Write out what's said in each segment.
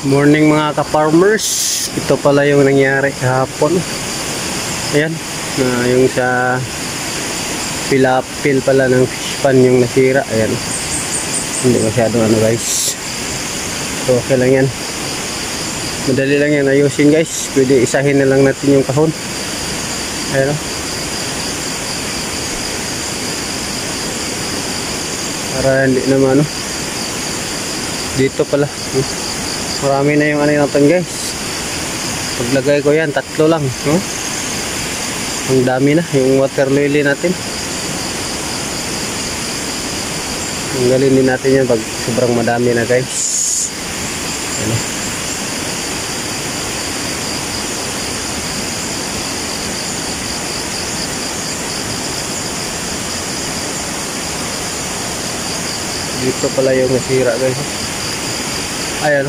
Morning mga ka-farmers. Ito pala yung nangyari kahapon. Ayan, yung sa pilapil pala ng fish pan yung nasira. Ayan, hindi masyadong ano guys. So okay lang yan. Madali lang yan ayusin guys. Pwede isahin na lang natin yung kahon. Ayan, para hindi naman dito pala marami na yung ano natin guys. Paglagay ko yan, 3 lang, ang dami na yung water lily natin. Tanggalin din natin yan pag sobrang madami na guys. Ano? Dito pala yung nasira guys. Ayan,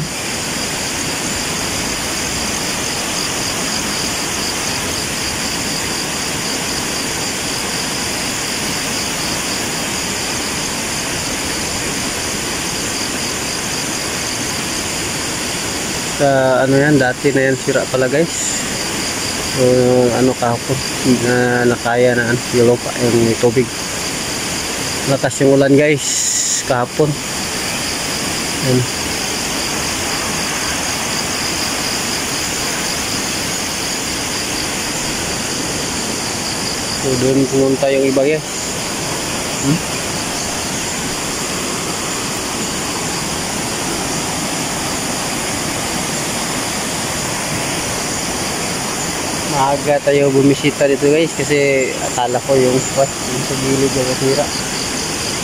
sa ano yan, dati na yan sira pala guys. So ano kahapon na nakaya na yung lupa, yung tubig. Lakas yung ulan guys kahapon. Ayan. So doon pumunta yung iba guys. Maaga tayo bumisita dito guys kasi akala ko yung spot yung sa gilid yung nasira.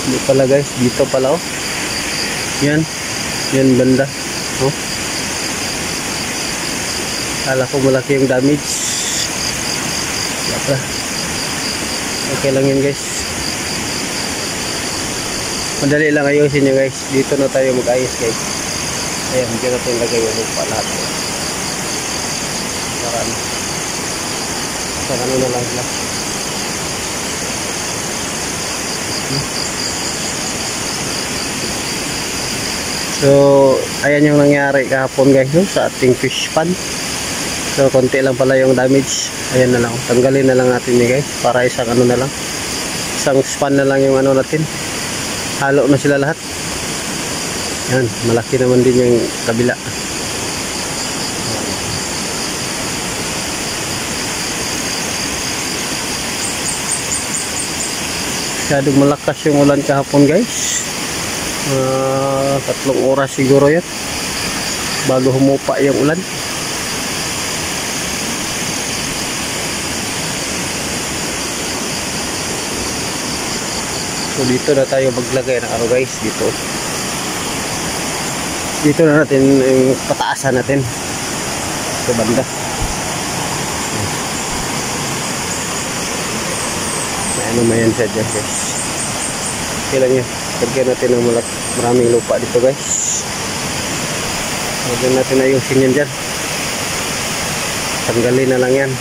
Hindi pala guys, dito pala yan banda akala ko malaki yung damage. Wala pala. Okay lang yan guys, madali lang ayusin nyo guys. Dito na tayo mag-ayos guys. Ayan, dito natin lagay yung lupa lahat. Para ano na lang sila. So ayan yung nangyari kahapon guys sa ating fish pan. So konti lang pala yung damage. Ayan na lang, tanggalin na lang natin guys para isang ano na lang, isang span na lang yung ano natin. Halo na sila lahat. Yan, malaki naman din yung kabila. Masyadong malakas yung ulan kahapon guys. 3 oras siguro yan bago humupa yung ulan. So dito na tayo maglagay ng ano guys, dito na natin yung pataasan natin sa banda. Ano man yan siya dyan guys. Okay lang yan, lagyan natin ng maraming lupa dito guys. Lagyan natin ayusin yan dyan, tanggalin na lang yan.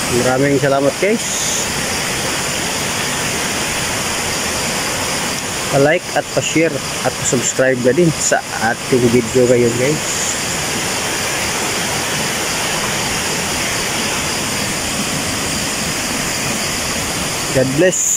Maraming salamat guys. Pa-like at pa-share at pa-subscribe na din sa ating video ngayon guys. God bless.